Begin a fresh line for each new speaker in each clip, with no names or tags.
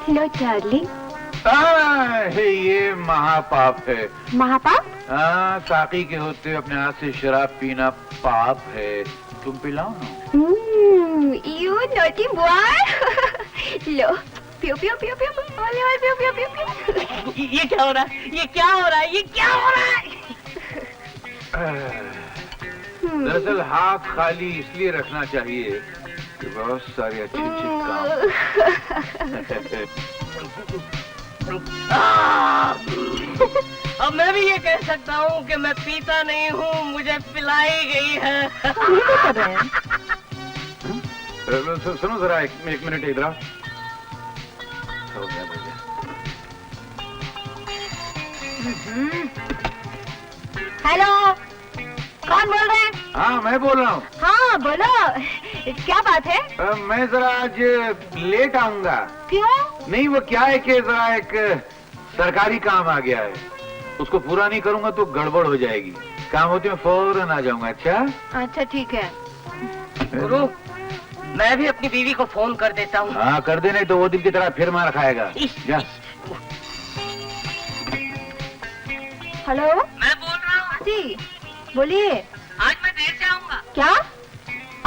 लो darling.
ये महापाप है।
महापाप?
हाँ, साकी के होते अपने हाथ से शराब पीना पाप है। तुम पिलाओ ना।
You naughty boy. लो पियो पियो पियो पियो ओले ओले पियो पियो पियो पियो।
ये क्या हो रहा है? ये क्या हो रहा है? ये क्या हो रहा है?
दरअसल हाथ खाली इसलिए रखना चाहिए कि बहुत सारे अच्छे अच्छे काम।
अब मैं भी ये कह सकता हूँ कि मैं पीता नहीं हूँ, मुझे पिलाई गई है।
सुनो जरा एक मिनट इधर आओ। हो गया।
हेलो, कौन बोल रहे हैं?
हाँ, मैं बोल रहा हूँ।
हाँ बोलो, क्या बात है?
मैं जरा आज लेट आऊंगा।
क्यों?
नहीं, वो क्या है कि जरा एक सरकारी काम आ गया है, उसको पूरा नहीं करूंगा तो गड़बड़ हो जाएगी। काम होते में फौरन आ जाऊंगा।
अच्छा ठीक है।
गुरु, मैं भी अपनी बीवी को फोन कर देता हूँ।
हाँ कर दे, नहीं तो वो दिन की तरह फिर मार खाएगा। जा।
हेलो,
मैं बोल रहा हूँ।
जी बोलिए।
आज मैं देर से आऊंगा।
क्या?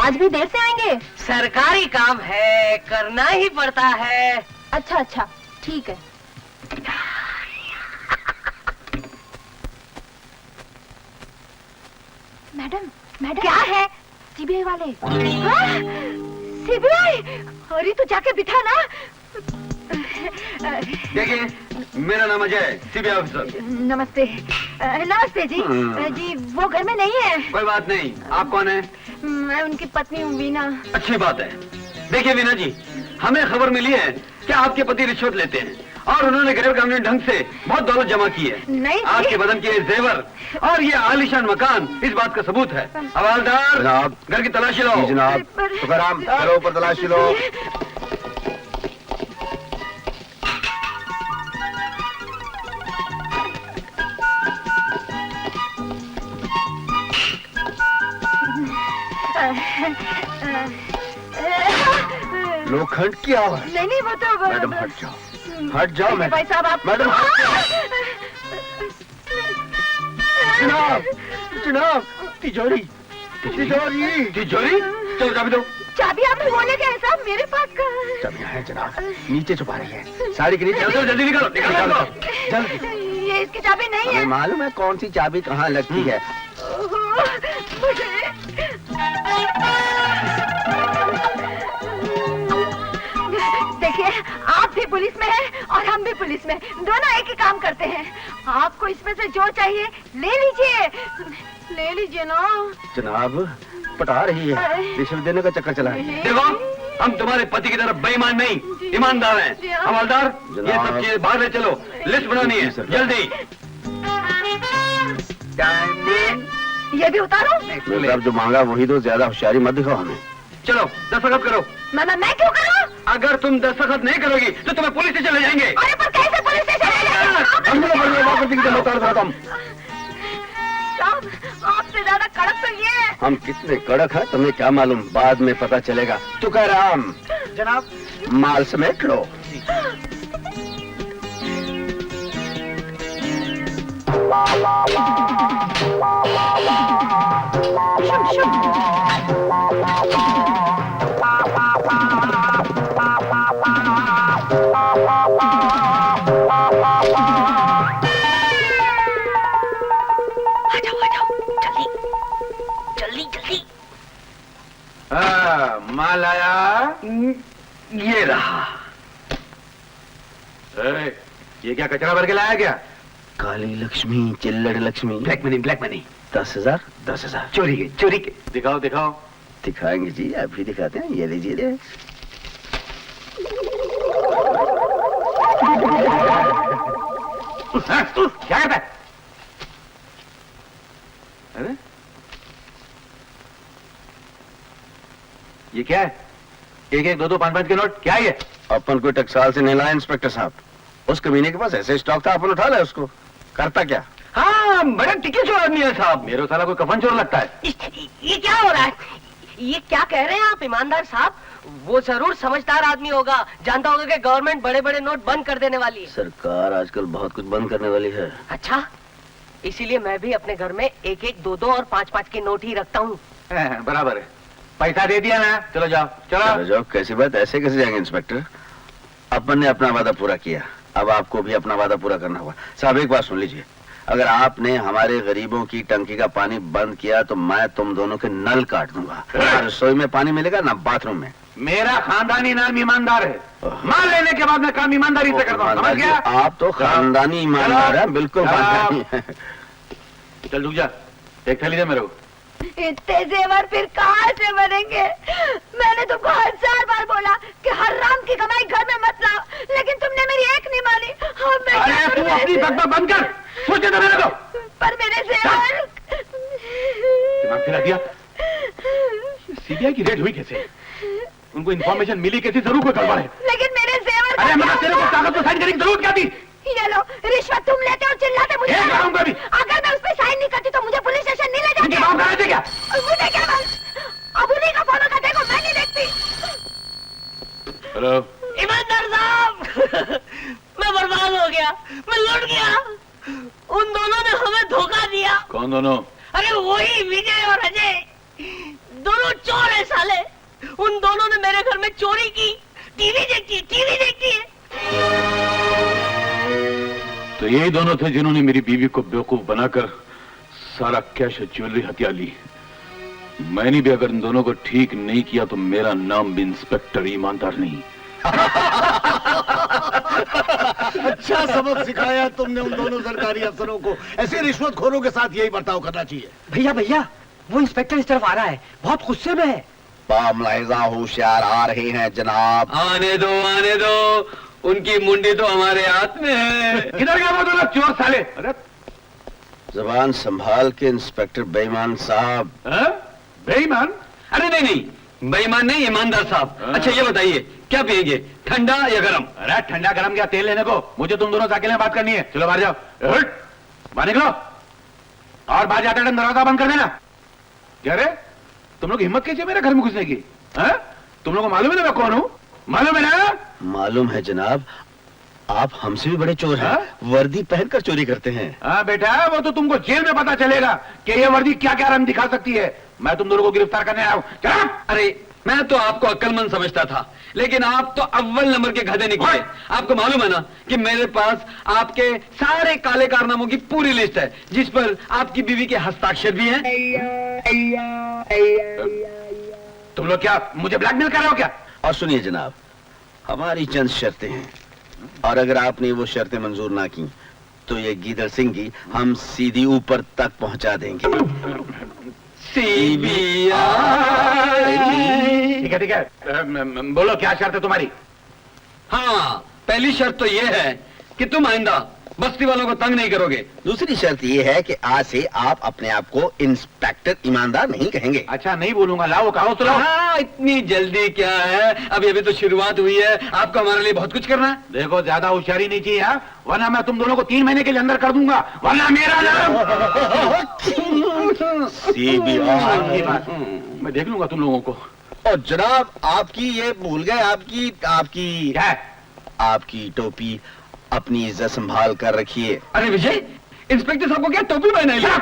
आज भी देर से आएंगे?
सरकारी काम है, करना ही पड़ता है।
अच्छा अच्छा ठीक है। मैडम मैडम क्या है? सीबीआई वाले। हाँ? सीबीआई? अरे तो जाके बिठा ना।
देखिए, मेरा नाम अजय है, सीबीआई ऑफिसर।
नमस्ते। नमस्ते जी। जी वो घर में नहीं है।
कोई बात नहीं, आप कौन है?
मैं उनकी पत्नी हूँ वीना।
अच्छी बात है। देखिए वीना जी, हमें खबर मिली है कि आपके पति रिश्वत लेते हैं और उन्होंने गैर कानूनी ढंग से बहुत दौलत जमा की है।
नहीं
आपके बदन के जेवर और ये आलीशान मकान इस बात का सबूत है। हवालदार
जनाब,
घर की तलाशी लो।
जनाब, तुकाराम चलो ऊपर तलाशी लो। लोखंड की आवाज।
नहीं वो तो
मैडम हट जाओ, हट जाओ। मैडम
भाई साहब आप
मैडम हट जाओ। जनाब, जनाब, तिजोरी तिजोरी तिजोरी।
चलो चाबी दो।
चाबी आपने बोले क्या है साहब? मेरे पास का
चाबियां हैं जनाब, नीचे छुपा रही है, साड़ी के नीचे।
चलो जल्दी निकालो, निकालो।
जल्दी।
ये इसकी चाबी नहीं है।
हमें मालूम है कौन सी चाबी कहाँ लगती है।
देखिए, आप भी पुलिस में हैं और हम भी पुलिस में, दोनों एक ही काम करते हैं। आपको इसमें से जो चाहिए ले लीजिए, ले लीजिए ना।
जनाब पटा रही है, रिश्वत देने का चक्कर चला है।
देखो, हम तुम्हारे पति की तरफ बेईमान नहीं, ईमानदार हैं। हवालदार, ये सब चीजें बाहर ले चलो, लिस्ट बनानी है जल्दी।
ये भी उतारो।
मतलब जो मांगा वही दो, ज्यादा होशियारी मत दिखाओ हमें।
चलो दस्तखत करो।
मैं क्यों करूं?
अगर तुम दस्तखत नहीं करोगी तो तुम्हें पुलिस स्टेशन ले जाएंगे।
अरे पर कैसे पुलिस स्टेशन ले जाएंगे? आपसे ज्यादा कड़क तो ये है।
हम कितने कड़क हैं तुम्हें क्या मालूम, बाद में पता चलेगा। तुकाराम
जनाब,
माल समेट लो।
शुभ शुभ।
माल आया?
ये रहा।
ये क्या कचरा भर के लाया क्या?
काली लक्ष्मी, चिल्लड़ Lakshmi.
Black money, black money.
10,000 10,000
चोरी के, चोरी के।
दिखाओ दिखाओ।
दिखाएंगे जी, अभी दिखाते हैं। ये लीजिए।
क्या करता है? अरे ये क्या है? 1-1, 2-2, 5-5 के नोट क्या है ये?
अपन को टकसाल से नहीं लाया इंस्पेक्टर साहब, उस कमीने के पास ऐसे स्टॉक था, अपन उठा लाया उसको। करता क्या?
हाँ, बड़ा टिके चोर आदमी है साहब।
मेरे साला कोई कफन चोर लगता है।
ये क्या हो रहा है? ये क्या कह रहे हैं आप ईमानदार साहब? वो जरूर समझदार आदमी होगा, जानता होगा कि गवर्नमेंट बड़े बड़े नोट बंद कर देने वाली है।
सरकार आजकल बहुत कुछ बंद करने वाली है।
अच्छा, इसीलिए मैं भी अपने घर में 1-1, 2-2 और 5-5 के नोट ही रखता हूँ।
बराबर है। पैसा दे दिया ना, चलो जाओ।
चलो जाओ। कैसी बात, ऐसे कैसे जाएंगे इंस्पेक्टर? अपन ने अपना वादा पूरा किया, अब आपको भी अपना वादा पूरा करना होगा। साहब एक बात सुन लीजिए, अगर आपने हमारे गरीबों की टंकी का पानी बंद किया तो मैं तुम दोनों के नल काट दूंगा। ना रसोई में पानी मिलेगा ना बाथरूम में।
मेरा खानदानी नाम ईमानदार है, मान लेने के बाद मैं काम ईमानदारी से करता हूँ, समझ गया?
आप तो खानदानी ईमानदार है, बिल्कुल खानदानी है।
चल रुक जा, एक थैली दे मेरे को।
इतने जेवर फिर कहाँ से बनेंगे? मैंने तुमको 1000 बार बोला कि हराम की कमाई घर में मत लाओ, लेकिन तुमने मेरी एक नहीं मानी। अब मैं क्या
अरे तू
करूं?
अपनी बकबक बंद कर, सोचे तो मेरे को।
पर मेरे जेवर
दिमाग फिरा दिया। सीबीआई की रेड हुई कैसे? उनको इन्फॉर्मेशन मिली कैसे? जरूर कोई गड़बड़ है।
लेकिन मेरे जेवर
अरे मैं तेरे को कागज पर साइन करने की जरूरत क्या थी?
ये लो, रिश्वत तुम लेते और चिल्लाते मुझे।
ये करूंगा भी।
अगर मैं उस पर साइन नहीं करती तो मुझे पुलिस स्टेशन नहीं ले
उनके
जाते।
बाप कहाँ थे क्या?
मुझे क्या मालूम? अब उन्हीं का फॉलो करते को मैं नहीं देखती।
हेलो,
ईमानदार साहब, मैं बर्बाद हो गया, मैं लुट गया। उन दोनों ने हमें धोखा दिया।
कौन दोनों?
अरे वही विजय और अजय, दोनों चोर है साले। उन दोनों ने मेरे घर में चोरी की। टीवी देखती है।
तो यही दोनों थे जिन्होंने मेरी बीवी को बेवकूफ बनाकर सारा कैश और ज्वेलरी हथिया ली। मैंने भी अगर इन दोनों को ठीक नहीं किया तो मेरा नाम भी इंस्पेक्टर ईमानदार नहीं।
अच्छा सबक सिखाया तुमने उन दोनों सरकारी अफसरों को। ऐसे रिश्वतखोरों के साथ यही बर्ताव करना चाहिए।
भैया, वो इंस्पेक्टर इस तरफ आ रहा है, बहुत गुस्से में है।
मुलाहिजा होशियार आ रहे हैं जनाब।
आने दो, उनकी मुंडी तो हमारे हाथ में है।
किधर गया वो दोनों चोर साले? अरे
जबान संभाल के इंस्पेक्टर बेईमान साहब।
बेईमान?
अरे नहीं, बेईमान नहीं, ईमानदार साहब। अच्छा ये बताइए, क्या पिएंगे, ठंडा या गरम?
अरे ठंडा गरम क्या, तेल लेने को। मुझे तुम दोनों से अकेले बात करनी है। चलो बाहर जाओ, बाहर निकलो। और बाहर जाते टाइम दरवाजा बंद कर देना। क्या रे, तुम लोग हिम्मत कैसे मेरे घर में घुसने की? तुम लोग को मालूम है ना मैं कौन हूँ? मालूम है ना?
मालूम है जनाब, आप हमसे भी बड़े चोर हैं। वर्दी पहनकर चोरी करते हैं।
हाँ बेटा, वो तो तुमको जेल में पता चलेगा कि ये वर्दी क्या क्या रंग दिखा सकती है। मैं तुम दोनों को गिरफ्तार करने आया हूँ। चलो।
अरे मैं तो आपको अक्लमंद समझता था, लेकिन आप तो अव्वल नंबर के गधे निकले। आपको मालूम है ना कि मेरे पास आपके सारे काले कारनामों की पूरी लिस्ट है, जिस पर आपकी बीवी के हस्ताक्षर भी हैं।
तुम लोग क्या मुझे ब्लैकमेल कर रहे हो क्या?
और सुनिए जनाब, हमारी चंद शर्तें हैं, और अगर आपने वो शर्तें मंजूर ना की तो ये गीदड़ सिंह की हम सीधी ऊपर तक पहुंचा देंगे।
सीबीआई।
ठीक है, बोलो क्या शर्त है तुम्हारी?
हाँ, पहली शर्त तो ये है कि तुम आइंदा बस्ती वालों को तंग नहीं करोगे।
दूसरी शर्त ये है कि आज से आप अपने आप को इंस्पेक्टर ईमानदार नहीं कहेंगे।
अच्छा नहीं बोलूंगा, लाओ कहो तो लाओ।
हाँ, इतनी जल्दी क्या है, अभी तो शुरुआत हुई है। आपको हमारे लिए बहुत कुछ करना है।
देखो ज्यादा होशियारी नहीं चाहिए, हाँ? वरना मैं तुम दोनों को 3 महीने के लिए अंदर कर दूंगा, वरना मेरा नाम
सीबीआई।
मैं देख लूंगा तुम लोगों को।
और जनाब आपकी ये भूल गए, आपकी
क्या है?
आपकी टोपी अपनी इज्जत संभाल कर रखिए।
अरे विजय, इंस्पेक्टर साहब को क्या टोपी पहनाई है?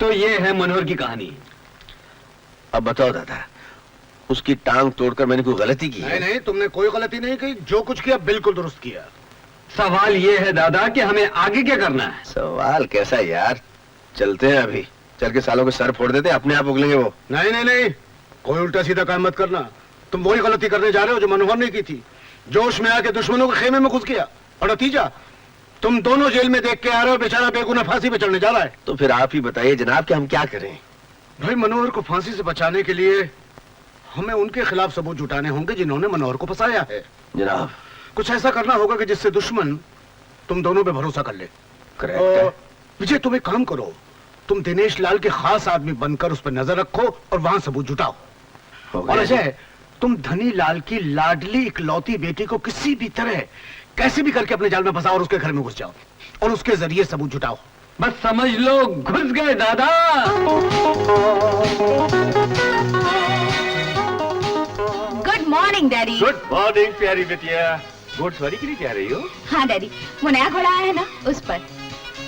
तो ये है मनोहर की कहानी।
अब बताओ दादा, उसकी टांग तोड़कर मैंने कोई गलती की है?
नहीं, तुमने कोई गलती नहीं की। जो कुछ किया बिल्कुल दुरुस्त किया।
सवाल ये है दादा कि हमें आगे क्या करना है?
सवाल कैसा यार, चलते हैं अभी, चल के सालों के सर फोड़ देते हैं, अपने आप उगलेंगे वो।
नहीं, कोई उल्टा सीधा काम मत करना। तुम वही गलती करने जा रहे हो जो मनोहर ने की थी। जोश में आके दुश्मनों के खेमे में घुस गया, और नतीजा तुम दोनों जेल में देख के आ रहे हो। बेचारा बेगुनाह फांसी पे चढ़ने जा रहा है।
तो फिर आप ही बताइए जनाब कि हम क्या करें?
भाई, मनोहर को फांसी से बचाने के लिए हमें उनके खिलाफ सबूत जुटाने होंगे जिन्होंने मनोहर को फंसाया है।
जनाब
कुछ ऐसा करना होगा कि जिससे दुश्मन तुम दोनों पे भरोसा कर ले।
करेक्ट है।
विजय, तुम एक काम करो, तुम दिनेश लाल के खास आदमी बनकर उस पर नजर रखो और वहां सबूत जुटाओ। और अजय, तुम धनी लाल की लाडली इकलौती बेटी को किसी भी तरह कैसे भी करके अपने जाल में फंसाओ और उसके घर में घुस जाओ और उसके जरिए सबूत जुटाओ।
बस समझ लो घुस गए दादा।
Good morning daddy.
Good morning प्यारी बिटिया। घोड़ सवारी के लिए जा रही हो?
हाँ डैडी, वो नया घोड़ा आया है ना, उस पर।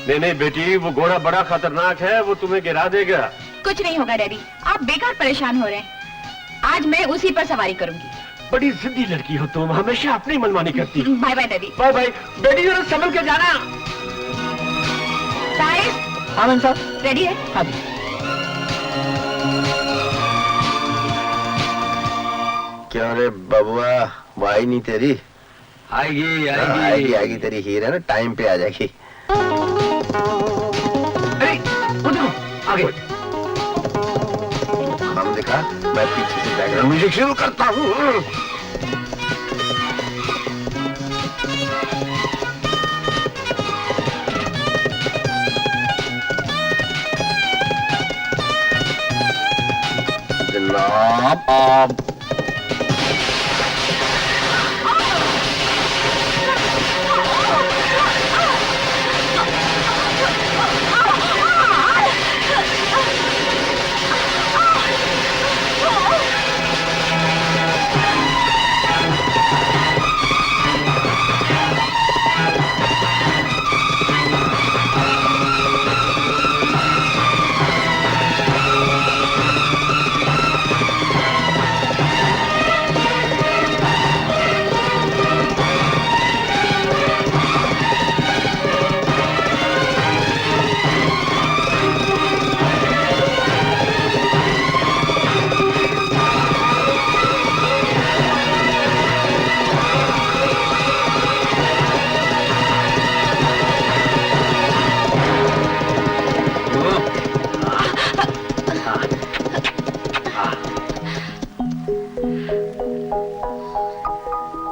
नहीं नहीं बेटी, वो घोड़ा बड़ा खतरनाक है, वो तुम्हें गिरा देगा।
कुछ नहीं होगा डैडी, आप बेकार परेशान हो रहे हैं। आज मैं उसी पर सवारी करूंगी।
बड़ी जिद्दी लड़की हो तुम, हमेशा अपनी मनमानी करती।
Bye bye daddy.
Bye bye बेटी, जरा संभल के जाना।
साहिब।
आनंद साहब
रेडी है?
हाँ जी।
क्या रे बबुआ, वाई नहीं तेरी?
आएगी
आएगी आएगी, तेरी हीर है ना, टाइम पे आ जाएगी।
अरे उधर आगे।
हम दिखा, मैं पीछे से बैकग्राउंड म्यूजिक शुरू करता हूँ। जनाब आप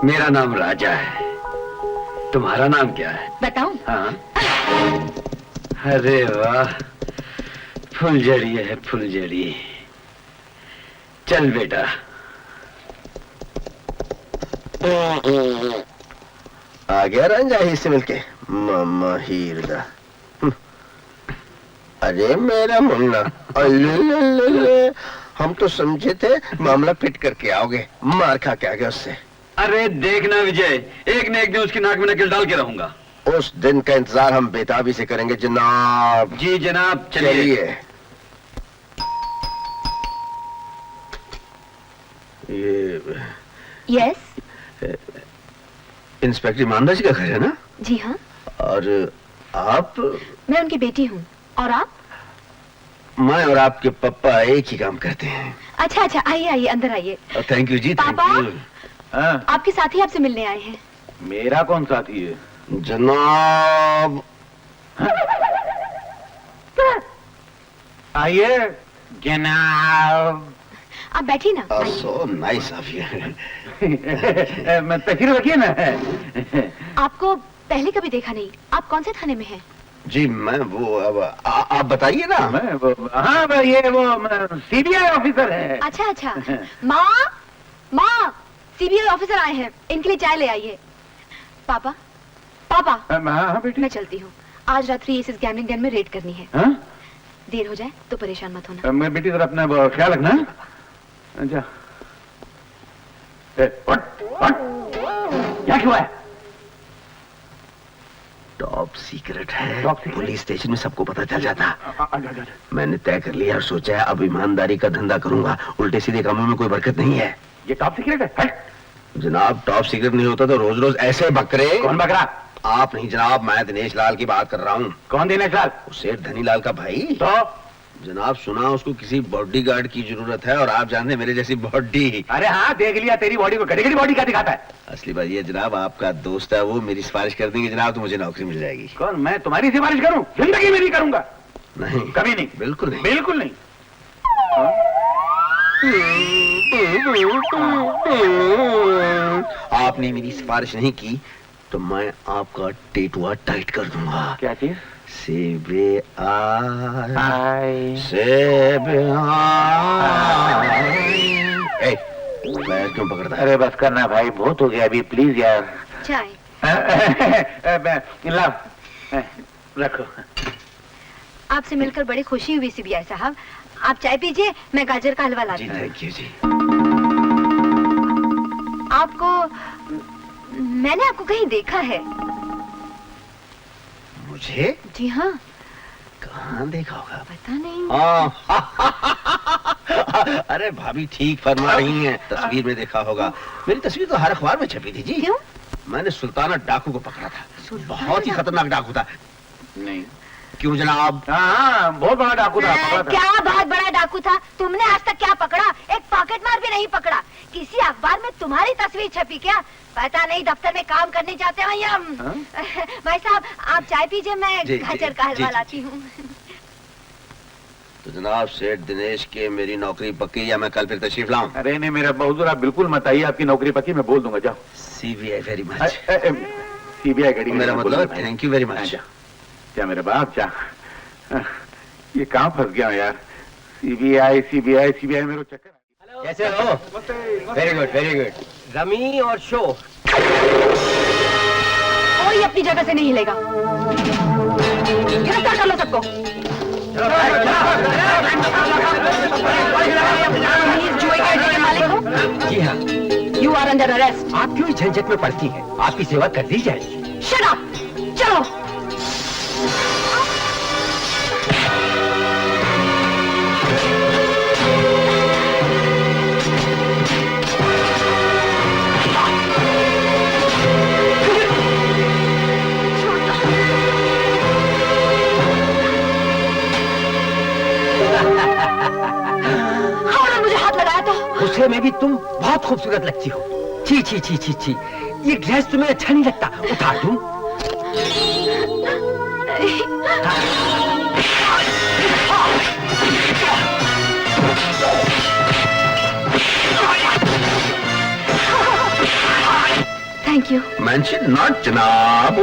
मेरा नाम राजा है, तुम्हारा नाम क्या है?
बताऊं?
हाँ। अरे वाह, फुलझड़ी है फुलझड़ी। चल बेटा।
आ गया रंजा ही से मिलके, मामा हीरदा। अरे मेरा मुन्ना, अल्ले, हम तो समझे थे मामला फिट करके आओगे, मार खा के आ गए उससे।
अरे देखना विजय, एक न एक दिन उसकी नाक में नकेल डाल के रहूंगा।
उस दिन का इंतजार हम बेताबी से करेंगे जनाब।
जी जनाब, चलिए।
ये
यस।
इंस्पेक्टर ईमानदार जी का घर है ना?
जी हाँ।
और आप?
मैं उनकी बेटी हूँ। और आप?
मैं और आपके पापा एक ही काम करते हैं।
अच्छा अच्छा, आइए आइए, अंदर आइए।
थैंक यू जी, थैंक
पापा?
यू।
हाँ,
आपके साथी आपसे मिलने आए हैं।
मेरा कौन साथी है?
जनाब।
आइए जनाब।
आप बैठिए ना।
So nice of you.
मैं तस्वीर रखिए ना।
आपको पहले कभी देखा नहीं। आप कौन से थाने में हैं?
जी मैं वो, अब आप बताइए ना।
मैं वो, हाँ ये वो सीबीआई ऑफिसर है।
अच्छा अच्छा। माँ माँ, सीबीआई ऑफिसर आए हैं, इनके लिए चाय ले आइए। पापा पापा।
हाँ बेटी।
मैं चलती हूँ, आज रात्रि इस गैम्बलिंग den में रेड करनी है।
हाँ?
देर हो जाए तो परेशान मत होना।
मैं बेटी जरा अपना ख्याल रखना। अच्छा, क्या हुआ है?
टॉप सीक्रेट है,
टॉप सीक्रेट?
पुलिस स्टेशन में सबको पता चल जाता।
अच्छा।
मैंने तय कर लिया और सोचा है अब ईमानदारी का धंधा करूंगा, उल्टे सीधे कामों में कोई बरकत नहीं है।
ये टॉप सीक्रेट है? हट।
जनाब टॉप सीक्रेट नहीं होता तो रोज रोज ऐसे बकरे।
कौन बकरा?
आप नहीं जनाब, मैं दिनेश लाल की बात कर रहा हूँ।
कौन दिनेश लाल?
सेठ धनी लाल का भाई।
तो
जनाब सुना उसको किसी बॉडीगार्ड की जरूरत है, और आप जानते हैं मेरे जैसी बॉडी।
अरे हाँ, देख लिया तेरी बॉडी को, घड़ी घड़ी बॉडी का दिखाता है।
असली बात ये जनाब, आपका दोस्त है वो, मेरी सिफारिश कर देंगे जनाब तो मुझे नौकरी मिल जाएगी।
कौन? मैं तुम्हारी सिफारिश करूं? जिंदगी में नहीं करूंगा।
नहीं
कभी नहीं।
बिल्कुल नहीं।
बिल्कुल नहीं।
आपने मेरी सिफारिश नहीं की तो मैं आपका टेटुआ टाइट कर दूंगा।
क्या चीज?
सेबे
आई।
सेबे ए, पैर क्यों पकड़ता है?
अरे बस करना भाई, बहुत हो गया अभी, प्लीज यार।
चाय।
लाओ, रखो।
आपसे मिलकर बड़ी खुशी हुई सीबीआई साहब। आप चाय पीजिए, मैं गाजर का हलवा लाती
जी
हूँ।
थैंक यू जी।
आपको, मैंने आपको कहीं देखा है।
मुझे?
जी हाँ।
कहाँ देखा होगा?
पता नहीं।
अरे भाभी ठीक फरमा रही हैं, तस्वीर में देखा होगा। मेरी तस्वीर तो हर अखबार में छपी थी जी।
क्यों?
मैंने सुल्ताना डाकू को पकड़ा था।
सुल्ताना
बहुत ही
डाकू?
खतरनाक डाकू था।
नहीं।
क्यों जनाब?
हाँ, बहुत बड़ा डाकू था, पकड़ा था।
क्या बहुत बड़ा डाकू था? तुमने आज तक क्या पकड़ा? एक पॉकेट मार भी नहीं पकड़ा। किसी अखबार में तुम्हारी तस्वीर छपी क्या? पता नहीं, दफ्तर में काम करने जाते हो या
हाँ?
भाई साहब आप चाय पीजिए, मैं
जी,
गाजर का
जी,
हलवा
जी,
लाती हूँ।
तो जनाब सेठ दिनेश के मेरी नौकरी पक्की या मैं कल फिर तशरीफ लाऊं?
अरे नहीं मेरा बहादुर, आप बिल्कुल मत आइए, आपकी नौकरी पक्की, मैं बोल दूंगा, जाओ।
CBI very much.
सीबीआई घड़ी
मेरा मतलब थैंक यू वेरी मच।
क्या मेरे बाप, क्या ये कहाँ फंस गया हूँ यार। सीबीआई सीबीआई सीबीआई, मेरे को चक्कर।
कैसे हो? Very good very good. Rummy और शो।
कोई अपनी जगह से नहीं हिलेगा। गिरफ्तार कर लो सबको। प्लीज, जुए के अड्डे के मालिक हो?
जी हाँ।
You are under arrest.
आप क्यों इस झंझट में पड़ती हैं? आपकी सेवा कर दी जाएगी।
शट अप, चलो। हाँ, मुझे हाथ लगाया तो।
गुस्से में भी तुम बहुत खूबसूरत लगती हो। छी छी छी छी छी, ये ड्रेस तुम्हें अच्छा नहीं लगता, उतार दूं?
Thank you.
मेंशन नॉट जनाब।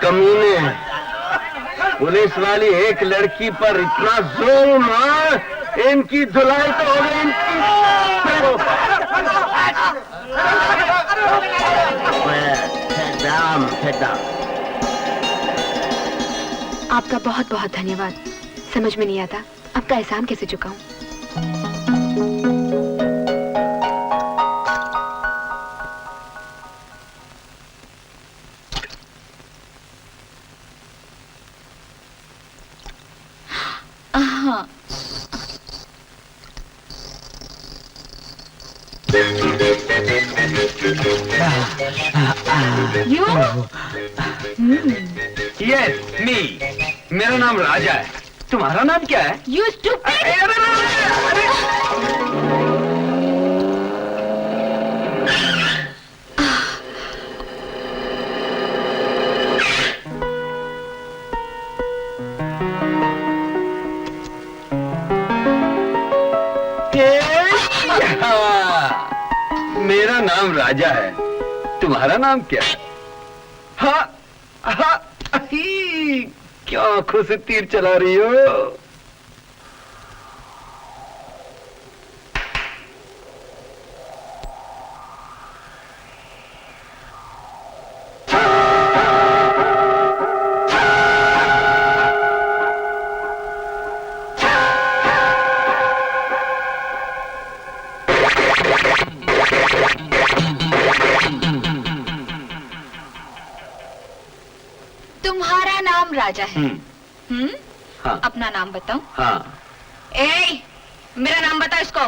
कमीने, पुलिस वाली एक लड़की पर इतना जोर मार, इनकी धुलाई तो हो गई।
आपका बहुत बहुत धन्यवाद। समझ में नहीं आता आपका एहसान कैसे चुकाऊं। हाँ। You?
यस मी, मेरा नाम राजा है। तुम्हारा नाम क्या है?
You stupid!
मेरा नाम राजा है, तुम्हारा नाम क्या है? हाँ हाँ, क्या आंखों से तीर चला रही हो?
तुम्हारा नाम राजा है।
हाँ।
अपना नाम बताओ।
हाँ।
ए, मेरा नाम बताओ इसको।